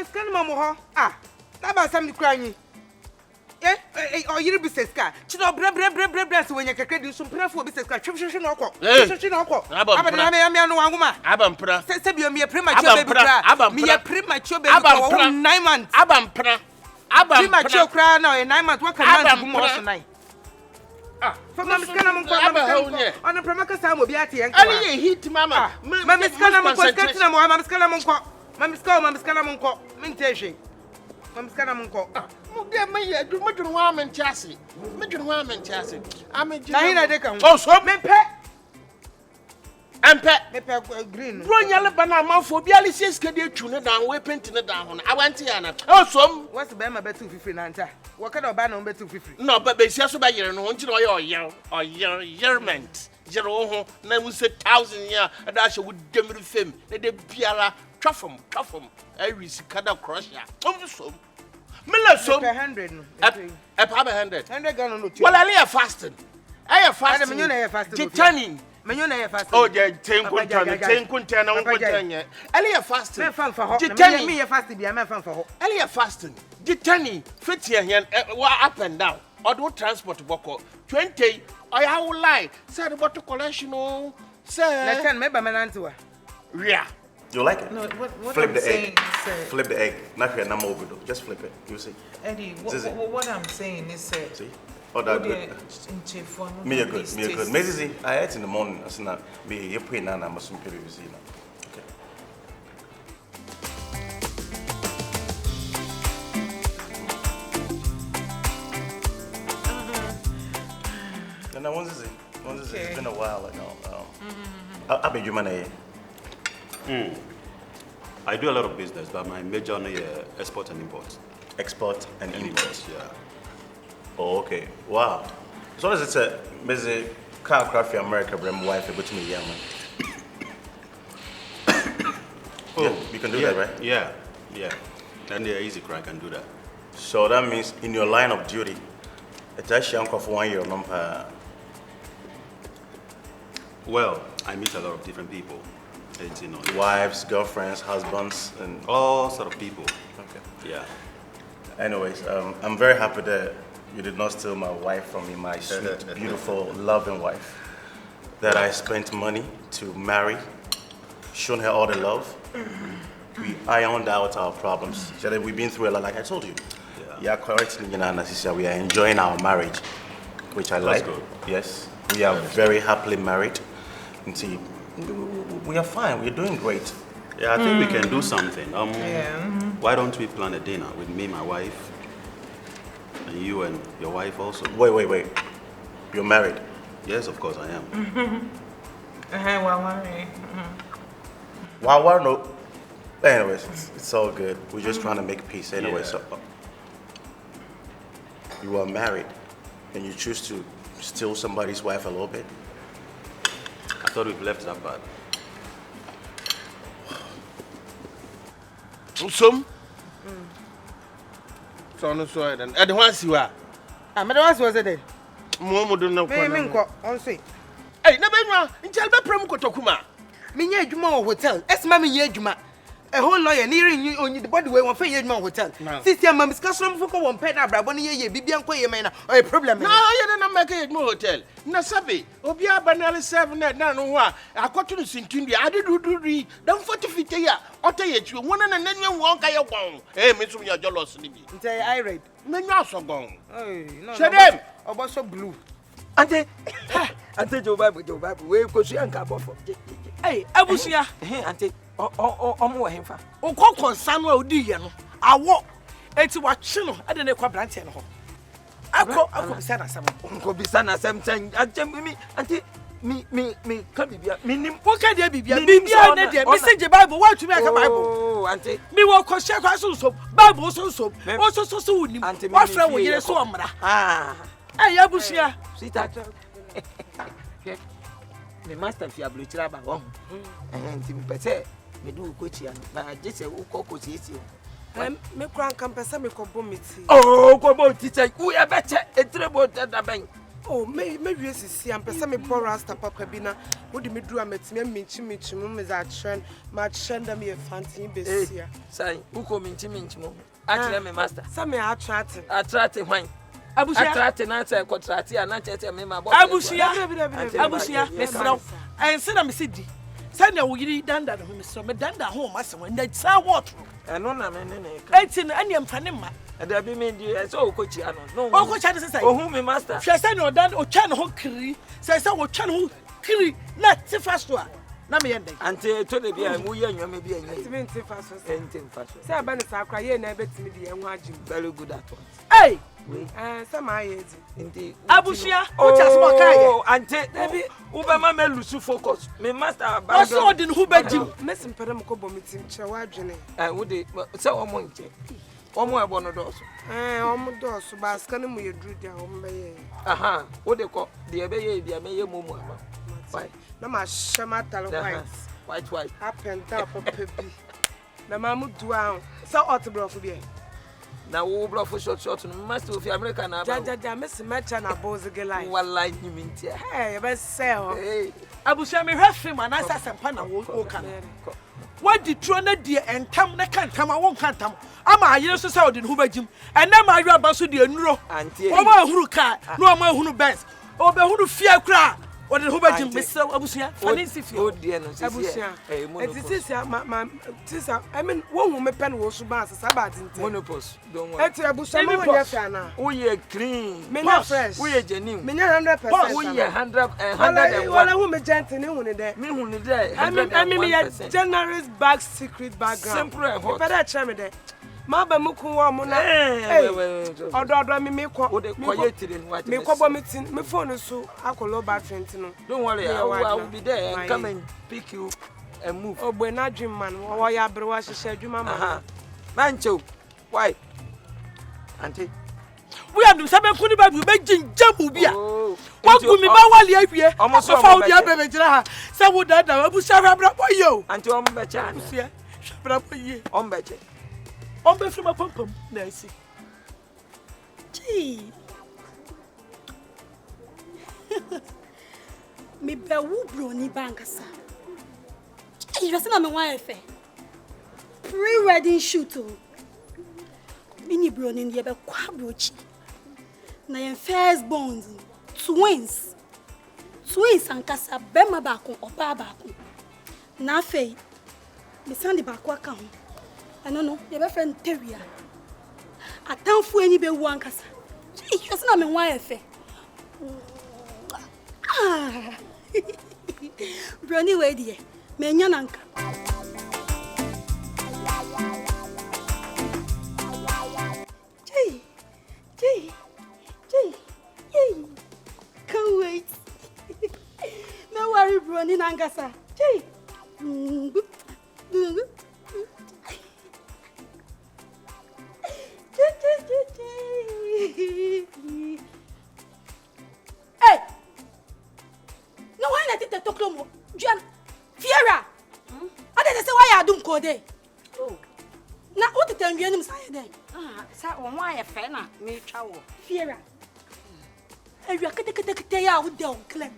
scan mama ah na ba sam crying or you business car chino bre when you keke so prefo business car hwe no okọ hwe no okọ abana me no wanguma abampra se bi me premature baby cry me premature baby for 9 months abampra premature cry now 9 months what can man do more so 9 for mama scan am nko on premaka sa mo bi ate en kwa ani hit mama mama scan am nko scan na mo mama scan am nko mama scan am nko mentehwe mama scan am nko Mude me ye du medun wa mentiase medun wa mentiase ameji na hina de kan oh so mepe green ronya le bana manfo bi ali seska de twu ne dan we paint ne dan ho na awante ya na oh so what's be ma betu fifiri na nta wo ka da ba na betu fifiri no ba be sia so ba yere no nti no ye yerment jere wo ho na mu se 1000 ya da hye wo demiri fem ne de biara twafom awi sikada crusher so Miller so 100 no. A 100 Ghana no. Well, I fasting. I fasting. Me you fasting. Jitani. Me you fasting. Oh, je 10 kunta na kunta. I fasting. Me fan for ho. Jitani me fasting bia me fan for ho. I fasting. Jitani fit here up and down. Or do transport boko 20 I how lie. Say the bottle collection no. Say. Let's me ba menantiwa. Yeah. You like it? No, what flip I'm the saying egg. is, Flip the egg. Not here, no more. Just flip it. You see. Eddie, what I'm saying is, see. Oh, that good. Me a good. Maybe I ate in the morning. I said, "Me, you pay now. I must pay you see now." Okay. And now, once is it? It's been a while, like now. I've been human. I do a lot of business, but my major is export and import. Export and import. Yeah. Oh, okay. Wow. So as it's a busy car craft for America, but my wife able to me young man. Oh, yeah, you can do that, right? Yeah. And they're easy crack can do that. So that means in your line of duty, it's actually for 1 year number. Well, I meet a lot of different people. Wives, girlfriends, husbands, and all sort of people. Okay. Yeah. Anyways, I'm very happy that you did not steal my wife from me, my sweet, beautiful, loving wife. That I spent money to marry, shown her all the love. We ironed out our problems. We've been through a lot, like I told you. Yeah, correctly, we are enjoying our marriage, which I like. That's good. Yes, we are very happily married. Until we are fine. We're doing great. Yeah, I think we can do something. Why don't we plan a dinner with me, my wife, and you and your wife also? Wait. You're married? Yes, of course I am. Wow, no. Anyways, it's all good. We're just trying to make peace anyway. Yeah. So, you are married, and you choose to steal somebody's wife a little bit? I thought we've left that part. So no so then. The ones you are. Me the ones was it. Mo do no kwa. Me nko on say. Hey, na be nwa, ntia be prem kotokuma. Me nya adwuma wo hotel. Esma me nya adwuma. A whole lawyer near on the body way one for your hotel. Sister, my discussion for one pen, Brabon, ye, Bibian Quay, man, or a problem. No, you don't make it no hotel. No, Sabi, Obia Banali 7 at Nanoa. I got to sing to me. I did do read. Don't 40 feet a year. I'll tell you, one and then you won't get gone. Eh, Miss Your Jolos, say I read. Men also gone. Shut them. About so blue. Ante Joe Bible, where could she anchor for? Hey, I was here. Ante, more him for. Oh, Coco, Samuel Dian. I walk. It's what chino. I didn't quite branch and home. I could be sad as some. Could be son as something. Ante, me, come here. Me, what can there be? Mr. Bible, what to make a Bible? Oh, Ante, me walk on share so Bible so also so soon. Ante, what friend will you so? Hey, Abusia. See that? The master of your blue traba home. And Tim Pete, me do coachy and I just a cocoa easy. Me crank and pesa me compromise. Oh, come on, teacher, we are better a treble that the bank. Oh, me see am pesa me borrow rasta papa bi na wo de me duru ametime minchi me za trend ma trend am ye fantin besia. Sai, uko minchi mo. Actually me master. Sa me attract Hwan. Abusia. Attract na say contract ya na chete me ma boss. Abusia. Mesra. En se na me se di. Sa na wo yiri danda no me mesra me danda ho ma se won na sa what. Eno na me ne. Enti na ane mfane ma. Ada bi me di so okochi ano. No. Okochi ade say. Ohun me master. Hwe say no dan o twa ne ho kiri. Say wo twa ne ho kiri na ti fasto a. Na me yende. Ante to de bia mu ye nwame bia nyi. Enti fasto. Enti fasto. Say aba ne sa akra ye na ebetimi di enho agim. Very good at once. Hey. Some I indeed. Abusia, o just mo kai. Oh, ante, debi, ubema me lose focus. Me master abandon. Also din hu bajim. Mesim pere mo ko bomitim che wa dwene. Wo de se omo nche. Omo ebo no do so. Omo do so ba ska ne mo ye duru dia omo be ye. Aha, wo de ko de ebe ye bia me ye momu ama. Why? Na ma shema talo white. Up and down for pebi. Na ma mu du an. So otbro bi. Na wo bro for short no master of America na ba. Ja miss mecha na bozige line. Wallahi nyimntia. Hey, be sell. Hey. Abusia me hwefim anasa sempa na wo kan. What the trona die entam na kantam a won kantam. Ama ayere so sa odi hu bajim. Ena ma ayu aba so de enuro. Antie. O ma huru car, no ma huru Benz. O be huru fia kra. O de hu bajim mesel abusia. Fancy fia. O de no sisi. Abusia. Eh monopause. Tisa, I mean, won me pen wo so ba sa ba tin. Monopause. Don't worry. Eti abusia mo nya fia na. Wo ye clean. Me nya fresh. Wo ye genuine. Me nya 100%. Wo ye 100 wala hu me gentle ni hu ni de. Me hu ni de. I mean me ya generous bag secret background. Simple and hot. Better tell me de. Ma ba mu kun wa mu na. Odo me ko. Wo de koye tire ni what. Me ko bo me tin. Me phone so akolo battery tin no. Don't worry. I will be there and come and pick you and move. Ogbe na dream man. Wo ya bre wa hihye adwuma man. Mancho. Why? Auntie. We am do sabe kuni ba be jinjamu bia. Wa gumi ba wale awie. Omoso fa odi abebe jira ha. Se wo dada abu sha bra boyo. Auntie o mbe cha. Sia. Bra boye. O mbe che. On be from a pom na si. Gee. Me be wu bro ni bankasa. You just na me wan efe. Pre-wedding shoot o. Mini bro ni ye be kwa brochi. Na yen first bonds, twins ankasa bema ba ko oba ba ko. Na fei. Me sandi ba ko aka ho. No, your friend Terria. A town for any be one cassa. Just not me why affair. Ah, Brony, way, dear, Menyananka. Jay, can't wait. No worry, Brony Nangasa. Jay. Hey! No one let it talk no more. Jan, Fiera. I didn't say why I don't call day. Oh. Now what the time you say then? Sa on why a fan me chow. Fiera. Hey, you are ya out there. Glad.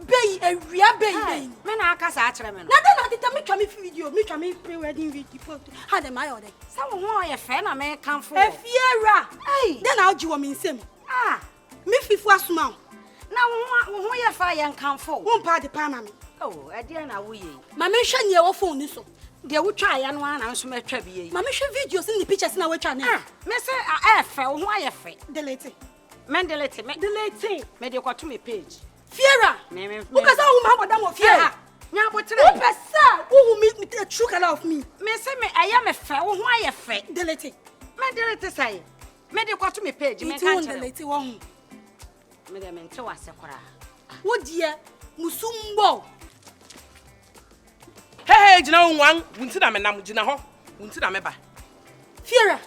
Bay, a real bay. Men are cast at them. Nothing me video, me pre-wedding video. How am I ordered? Some why a fan I may come for. Fiera. Hey, then I'll do me same. Ah, me fifwa small. now who you fire and come for? One part the palm. Oh, I didn't know we. Mamma shan your phone so. They will try and one and so much trebby. Mamma show videos in the pictures now which are now. Miss I fell why a fate. Delete. Mendelete, Delete. made you got to me page. Fiera. Because I will have Fiera. Now, what who meet me the true color of me? Miss me, I am a fell why a fate. Delete. Mendelete say, made you got to me page. Me too, delete one. Madam, and to us a cry. What dear Musumbo? Hey, you know one, Wintina Menam Jinaho, Wintina Meba. Fiera.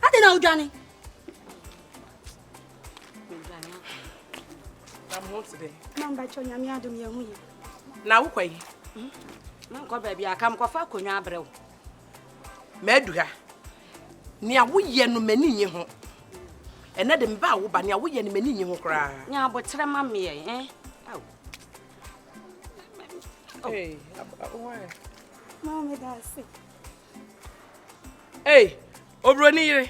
I don't know, Johnny. I'm home today. Mamma, Johnny, I don't know. Now, quay. Uncle baby, I come for Cunya Bro. Meduga. Near we yen no many home. And let them bow, but now we and many you cry. Nya botre ma me eh. Hey, why? Mommy, that's it. Hey, Obroni.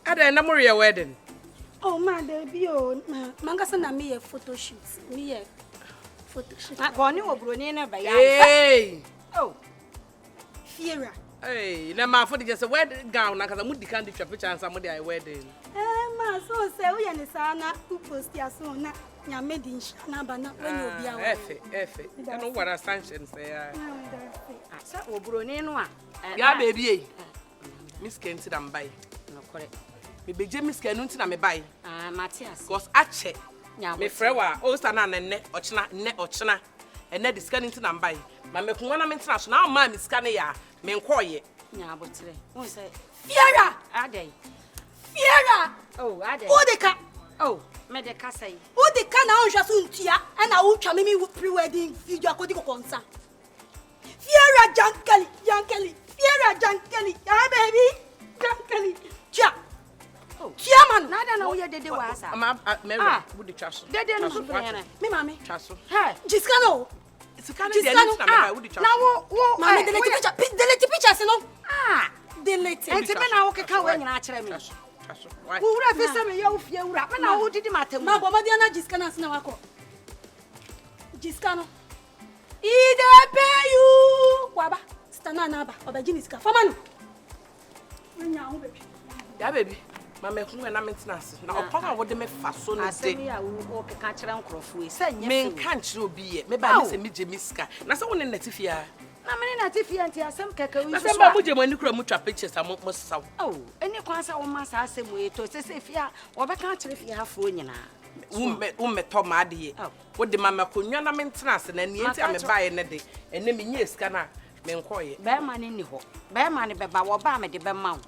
I don't know your wedding. Oh, my baby, oh, Mangasa na me a photo shoot. Me a photo shoot. Na go ni obroni na ba ya. Hey. Oh. Fiera. Hey, na ma for just a wedding gown na kaza mudi kan di picture and somebody I wedding. Ma so say we ni sana ku post ya so na nya made in na bana when you be away. Efe. I know what assumption say. Sa obroni no a. Ya baby eh. Miss Kenti dam buy. No correct. Me beje Miss Kenti na me buy. Matthias. Cause ache. Nya Me frewa o sta na ne ochina. Ene di scan nti na buy. Ma me kunwa na me ntina so na ma me scan ya me nkoye. Nya botre. Won say Fiera. Adai. Fiera. Oh, Adai. Odeka. Oh, me de ka say. Odeka na onja suntia na wo twa me pre-wedding video akodi ko konsa. Fiera Gyankari. Fiera Gyankari. Ah baby. Gyankari. Chia. Oh. Chia man. Nada na wo ye dede wa asa. Mary, would the chasso. Dede no so na. Me mami. Chasso. Hey. Jiskano. Na would the chasso. Na wo Mami delete pictures no. Delete. Enti me na wo keka wo nyina akere me. Chasso. Why? Wo wura fi se me ye wo fie wura. Me na wo didi matem. Ma bo dia na jiskana asina wako. Jiskano. Ide pay you. Waba. Stana na ba. Obaji ni sika. Fama no. Nya ho bebi. Ya baby. Mama kunwa na maintenance. Na opanga wo de me fa so no de. Asemi ya wo keka akere nkrofo e. Se nye. Me kan kire obi ye. Me ba me se me je miska. Na se wo ne natifia. Na me na tifie anti asem keka wi Na so. se ba mu je mani kura mu twa pictures am mo saw. Oh, eni kwan sa wo ma sa asem we to se fia wo be kan akere fie hafro nyina. Wo me to ma de ye. Wo de mama kunwa na maintenance na ni enti am ba ye ne de. Ene me nye ska na me nkoye. Ba ma ne ni ho. Ba ma ne be ba wo ba me de be ma wo.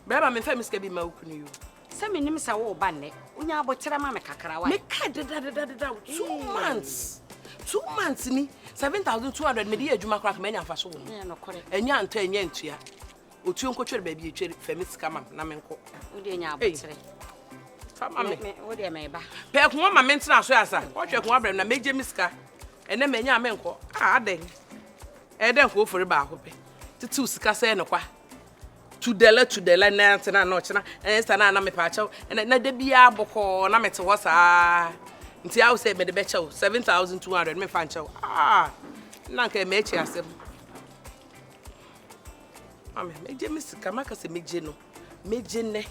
Baba me fa miska bi ma ukunu yo. Se me nim sa wo ba ne. Unya abotere ma me kakra wa. Me ka da 2 months. 2 months ni 7,200 me di adwuma kra ka manya afa so wo. Ne no kore. Enya anto enya ntua. Otuo nkotwere ba bi etwere fa miska ma na me nko. Wo de nya abotere. Fa ma me. Wo de me ba. Pe ko ma me ntena so asa. Wo hwe ko abrem na meje miska. Ene menya me nko. Aden. Eden ko ofori ba ko pe. Titu sika se ne kwa. Tudela na ntena na ochina sta na me pa chaw na de bia boko na mete ho saa nti awu se me de be chaw 7,200 me fa chaw na nka me echi asem ame meje misika maka se meje no meje ne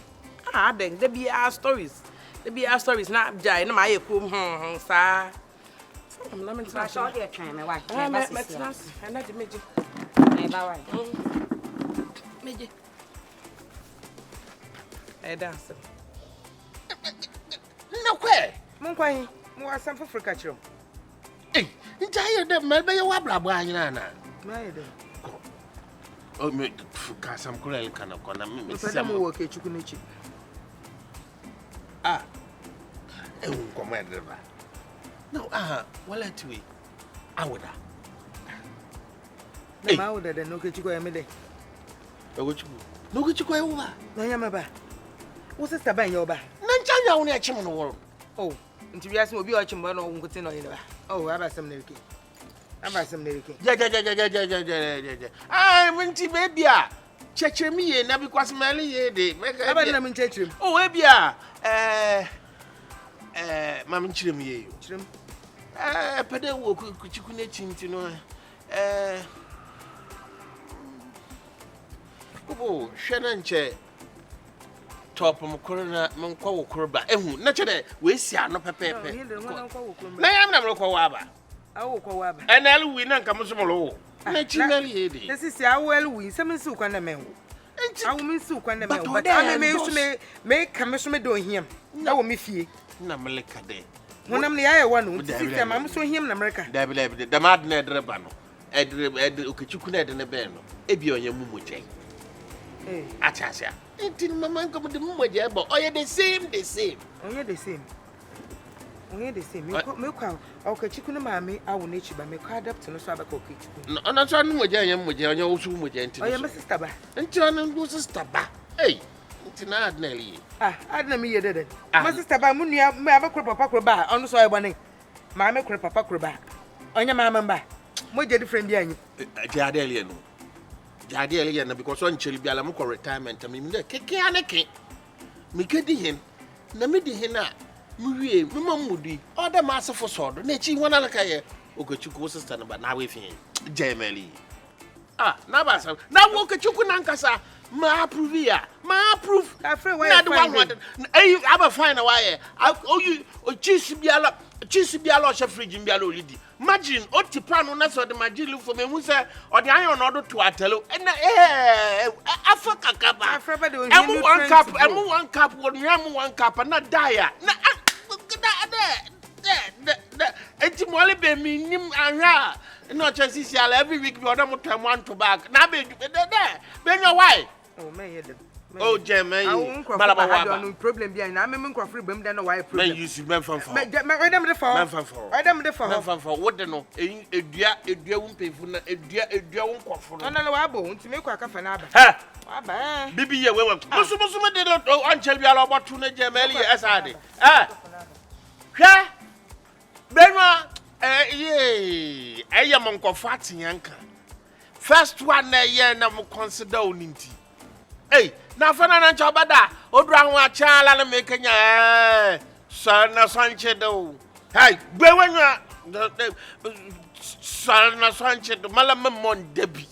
den de bia stories na jai na ma ye ko saa na me Ba so de twan me wa. me trans na de meje Me ba wa. meje dance. No kwe. Mon kwan, mo asam for Africa chiro. Ntaye de melbe ye wabrabo anyina na. Mai de. O me ka sam kurel kana kona me Peda mo wo ke chuku nechi. Nkomo edeba. No, wala tiwi. Awoda. Na ma woda de no ke chuku ya me de. Ogochuku. No ke chuku ya wo ba. Na ya ba. Wo sister ban yo ba. Na nchanya wo na echim no wo. Oh, nti wiase obi o chimbo no nkote no yin ba. Oh, abasem na rike. Ja. Ai, munti baby a. Chechere mi ye na because mali ye de. Abana na mun chechere. Oh, baby a. Mam nchire mi ye yo. Chirem. Pede wo kuchiku na chinti no. Obo, hwena nche. Top mo korona mon kwa wo korba ehu na chede we si ano pepepe na yam na mo kwa wa ba awo kwa wa ba enel wi na nka mo so mo lo na chinali ye de sisi awo el wi se mensi kwa na menwo awo mensi kwa na menwo but ame me su me ka me so me do hiam na wo me fie na meleka de honam ne yaye wa no sisi ma mo so hiam na america da bi da mad na edre ba no edre okechuku na edre be no ebi onye mu moje achasia Intin mama nko de mu moje bo oye the same onye the same me kwa okechuku no maame awo na echi ba me kwa adapt no so abaka okechuku no na so no moje anya moje onye wo su moje ntin oye me sister ba ntin no sister ba It's not Nelly. I didn't mean you did it. My sister by Munia, may have a crop of papa, on so I want Mamma crop of papa. On your mamma, more different than Jadelian. Jadelian, because one chili Bialamuko retirement, I mean, the Kikianaki. Mikedi him, Namidi Hina, Murie, Mumudi, or the master for sword, Nachi one alakaye, Okachuku sister, but now with him, Jameli. Nabasa, now Okachuku Nankasa, ma pruvia, ma proof. I feel why I don't have a fine away. I owe you a cheese biala, fridge in Bialo Lidi. Imagine, Otipano, Nasa, the Magilu for me, Musa, or the iron order to Atelo, and Africa Kappa. I'm one cup, one cup, and not dire. It's more than me, and not just every week, you're not one to back. Now, be there. Ben, your wife. Oh, may oh, Jemmy, I won't no problem behind. I'm a free bim than a wife. May you see men from Madame the phone. Madame the phone. What the no? A dear won't pay for a dear won't cough. No, I won't make a cafe. Ha! Bibi, you will. Musuma did not go until we are about to Jameli as I did. Ha! Benwa, I am Uncle Fatty Yanka. First one a year, now consider Ninti. Hey, now for an Chabada, Odran wa child and making a son of Sanchedo. Hey, Bewana, son of Sanchedo, Malamon Debbie.